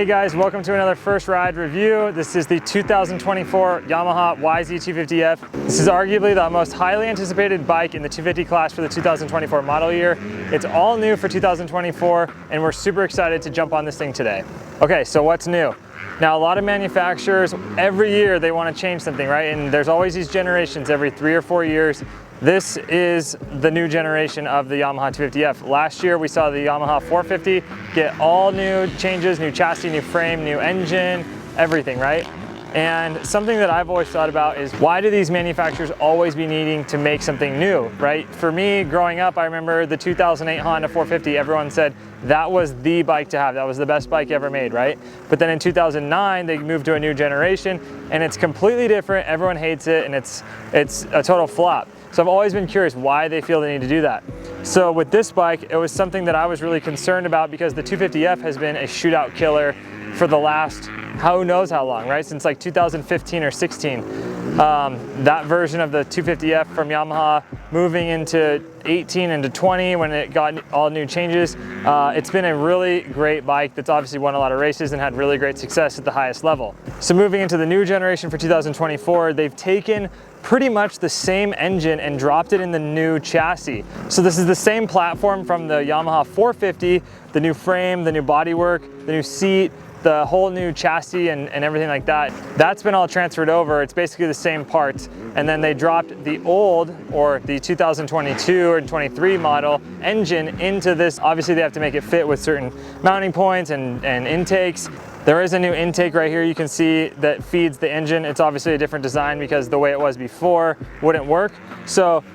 Hey guys, welcome to another first ride review. This is the 2024 Yamaha YZ250F. This is arguably the most highly anticipated bike in the 250 class for the 2024 model year. It's all new for 2024 and we're super excited to jump on this thing today. Okay, so what's new? Now a lot of manufacturers, every year they want to change something, right? And there's always these generations every 3 or 4 years. This is the new generation of the Yamaha 250F. Last year we saw the Yamaha 450 get all new changes, new chassis, new frame, new engine, everything, right? And something that I've always thought about is why do these manufacturers always be needing to make something new, right? For me, growing up, I remember the 2008 Honda 450, everyone said that was the bike to have. That was the best bike ever made, right? But then in 2009, they moved to a new generation and it's completely different. Everyone hates it and it's a total flop. So I've always been curious why they feel the need to do that. So with this bike, it was something that I was really concerned about because the 250F has been a shootout killer for the last, who knows how long, right? Since like 2015 or 16. That version of the 250F from Yamaha moving into 18 into 20 when it got all new changes. It's been a really great bike that's obviously won a lot of races and had really great success at the highest level. So moving into the new generation for 2024, they've taken pretty much the same engine and dropped it in the new chassis. So this is the same platform from the Yamaha 450, the new frame, the new bodywork, the new seat, the whole new chassis and everything like that. That's been all transferred over. It's basically the same parts. And then they dropped the old, or the 2022 or 23 model engine into this. Obviously they have to make it fit with certain mounting points and intakes. There is a new intake right here you can see that feeds the engine. It's obviously a different design because the way it was before wouldn't work. So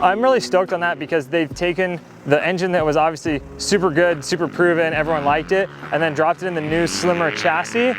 I'm really stoked on that because they've taken the engine that was obviously super good, super proven, everyone liked it, and then dropped it in the new slimmer chassis.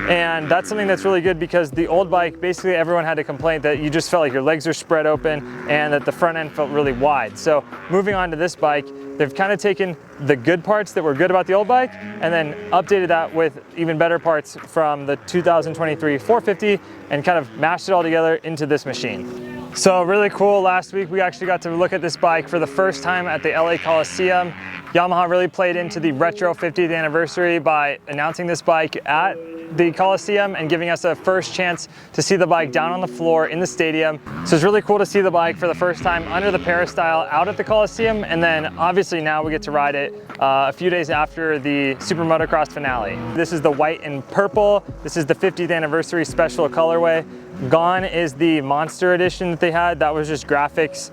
And that's something that's really good because the old bike, basically everyone had a complaint that you just felt like your legs are spread open and that the front end felt really wide. So moving on to this bike, they've kind of taken the good parts that were good about the old bike and then updated that with even better parts from the 2023 450 and kind of mashed it all together into this machine. So really cool, last week we actually got to look at this bike for the first time at the LA Coliseum. Yamaha really played into the retro 50th anniversary by announcing this bike at the Coliseum and giving us a first chance to see the bike down on the floor in the stadium. So it's really cool to see the bike for the first time under the Perris style out at the Coliseum, and then obviously now we get to ride it a few days after the Super Motocross finale. This is the white and purple. This is the 50th anniversary special colorway. Gone is the Monster Edition that they had. That was just graphics.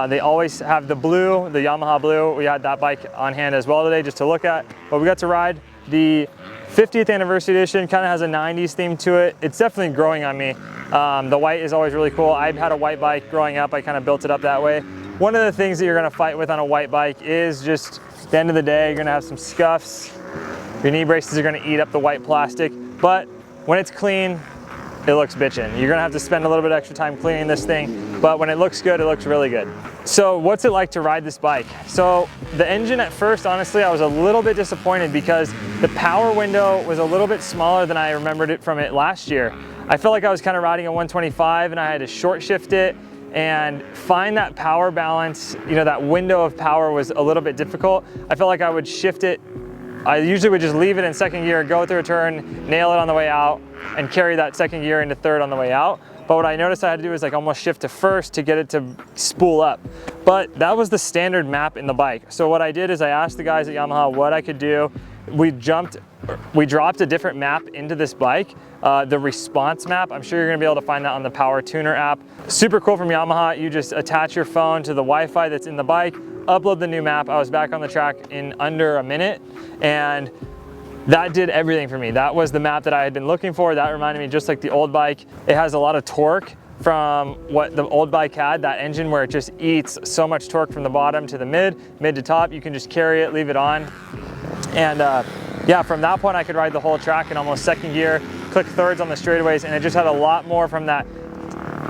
They always have the blue, the Yamaha blue. We had that bike on hand as well today just to look at. But we got to ride the 50th anniversary edition. Kind of has a 90s theme to it. It's definitely growing on me. The white is always really cool. I've had a white bike growing up. I kind of built it up that way. One of the things that you're gonna fight with on a white bike is just at the end of the day, you're gonna have some scuffs. Your knee braces are gonna eat up the white plastic. But when it's clean, it looks bitchin'. You're gonna have to spend a little bit extra time cleaning this thing, but when it looks good, it looks really good. So what's it like to ride this bike? So the engine at first, honestly, I was a little bit disappointed because the power window was a little bit smaller than I remembered it from it last year. I felt like I was kind of riding a 125 and I had to short shift it and find that power balance. You know, that window of power was a little bit difficult. I felt like I would shift it. I usually would just leave it in second gear, go through a turn, nail it on the way out, and carry that second gear into third on the way out. But what I noticed I had to do is like almost shift to first to get it to spool up. But that was the standard map in the bike. So what I did is I asked the guys at Yamaha what I could do. We dropped a different map into this bike, the response map. I'm sure you're gonna be able to find that on the Power Tuner app. Super cool from Yamaha. You just attach your phone to the Wi-Fi that's in the bike, upload the new map. I was back on the track in under a minute, and that did everything for me. That was the map that I had been looking for. That reminded me just like the old bike. It has a lot of torque from what the old bike had, that engine where it just eats so much torque from the bottom to the mid to top. You can just carry it, leave it on. And yeah, from that point I could ride the whole track in almost second gear, click thirds on the straightaways, and it just had a lot more from that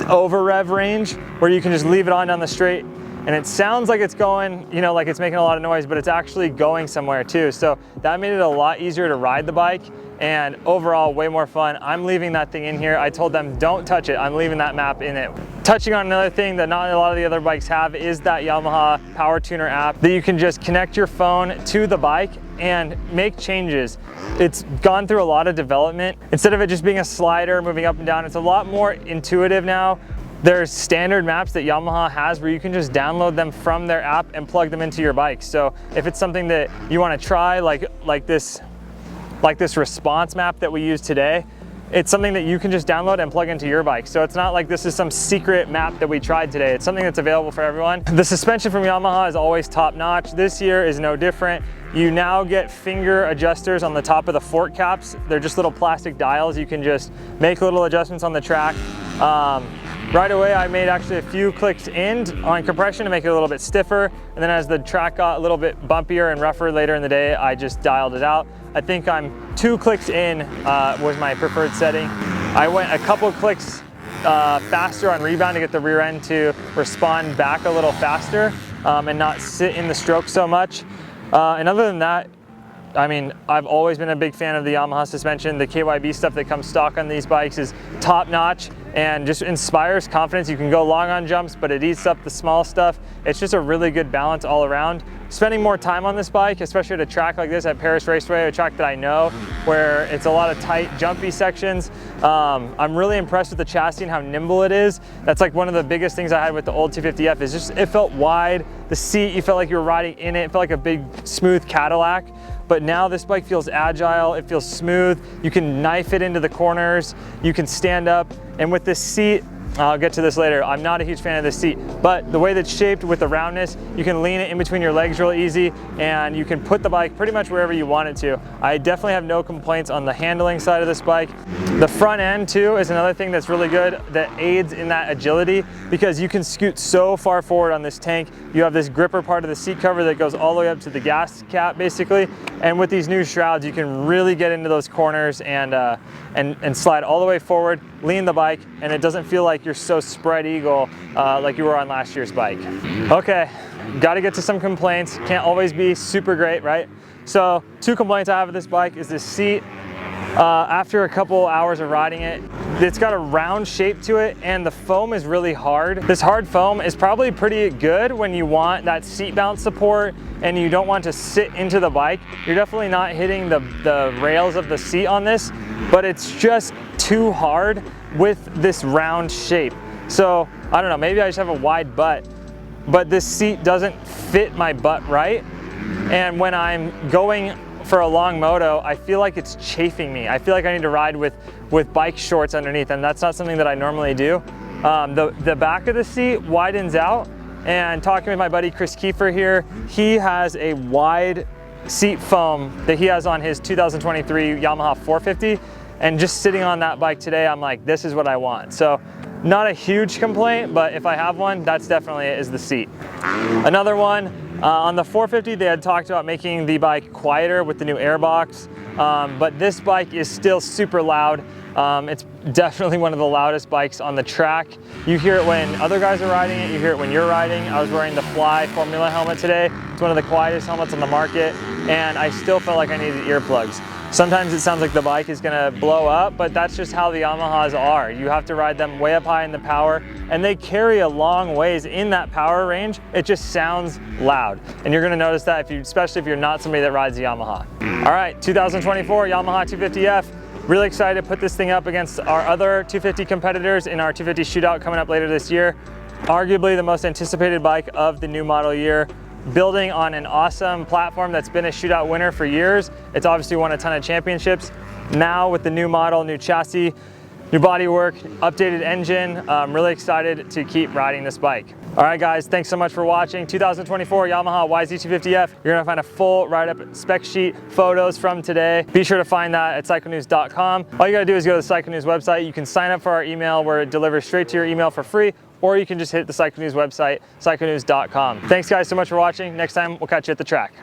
over rev range where you can just leave it on down the straight. And it sounds like it's going, you know, like it's making a lot of noise, but it's actually going somewhere too. So that made it a lot easier to ride the bike. and overall way more fun. I'm leaving that thing in here. I told them don't touch it. I'm leaving that map in it. Touching on another thing that not a lot of the other bikes have is that Yamaha Power Tuner app that you can just connect your phone to the bike and make changes. It's gone through a lot of development. Instead of it just being a slider moving up and down, it's a lot more intuitive now. There's standard maps that Yamaha has where you can just download them from their app and plug them into your bike. So if it's something that you want to try, like this response map that we use today, it's something that you can just download and plug into your bike. So it's not like this is some secret map that we tried today. It's something that's available for everyone. The suspension from Yamaha is always top notch. This year is no different. You now get finger adjusters on the top of the fork caps. They're just little plastic dials. You can just make little adjustments on the track. Right away, I made actually a few clicks in on compression to make it a little bit stiffer. And then as the track got a little bit bumpier and rougher later in the day, I just dialed it out. I think I'm 2 clicks in was my preferred setting. I went a couple clicks faster on rebound to get the rear end to respond back a little faster and not sit in the stroke so much. And other than that, I mean, I've always been a big fan of the Yamaha suspension. The KYB stuff that comes stock on these bikes is top notch and just inspires confidence. You can go long on jumps, but it eats up the small stuff. It's just a really good balance all around. Spending more time on this bike, especially at a track like this at Perris Raceway, a track that I know, where it's a lot of tight, jumpy sections. I'm really impressed with the chassis and how nimble it is. That's like one of the biggest things I had with the old 250F is just, it felt wide. The seat, you felt like you were riding in it. It felt like a big, smooth Cadillac. But now this bike feels agile, it feels smooth. You can knife it into the corners, you can stand up. And with this seat, I'll get to this later, I'm not a huge fan of this seat, but the way that's shaped with the roundness, you can lean it in between your legs real easy and you can put the bike pretty much wherever you want it to. I definitely have no complaints on the handling side of this bike. The front end too is another thing that's really good that aids in that agility because you can scoot so far forward on this tank. You have this gripper part of the seat cover that goes all the way up to the gas cap basically. And with these new shrouds, you can really get into those corners and slide all the way forward, lean the bike, and it doesn't feel like you're so spread eagle like you were on last year's bike. Okay, got to get to some complaints. Can't always be super great, right? So 2 complaints I have with this bike is this seat. After a couple hours of riding it, it's got a round shape to it and the foam is really hard. This hard foam is probably pretty good when you want that seat bounce support and you don't want to sit into the bike. You're definitely not hitting the rails of the seat on this, but it's just too hard with this round shape. So I don't know, maybe I just have a wide butt, but this seat doesn't fit my butt right. And when I'm going for a long moto, I feel like it's chafing me. I feel like I need to ride with bike shorts underneath, and that's not something that I normally do. The back of the seat widens out, and talking with my buddy Chris Kiefer here, he has a wide seat foam that he has on his 2023 Yamaha 450, and just sitting on that bike today, I'm like, this is what I want. So not a huge complaint, but if I have one, that's definitely it, is the seat. Another one, on the 450, they had talked about making the bike quieter with the new airbox, but this bike is still super loud. It's definitely one of the loudest bikes on the track. You hear it when other guys are riding it, you hear it when you're riding. I was wearing the Fly Formula helmet today. It's one of the quietest helmets on the market, and I still felt like I needed earplugs. Sometimes it sounds like the bike is gonna blow up, but that's just how the Yamahas are. You have to ride them way up high in the power, and they carry a long ways in that power range. It just sounds loud. And you're gonna notice that, especially if you're not somebody that rides a Yamaha. All right, 2024 Yamaha 250F. Really excited to put this thing up against our other 250 competitors in our 250 shootout coming up later this year. Arguably the most anticipated bike of the new model year. Building on an awesome platform that's been a shootout winner for years. It's obviously won a ton of championships. Now with the new model, new chassis, new bodywork, updated engine, I'm really excited to keep riding this bike. All right guys, thanks so much for watching. 2024 Yamaha YZ250F. You're gonna find a full ride-up spec sheet, photos from today. Be sure to find that at cyclenews.com. All you gotta do is go to the Cycle News website. You can sign up for our email where it delivers straight to your email for free, or you can just hit the Cycle News website, cyclenews.com. Thanks guys so much for watching. Next time, we'll catch you at the track.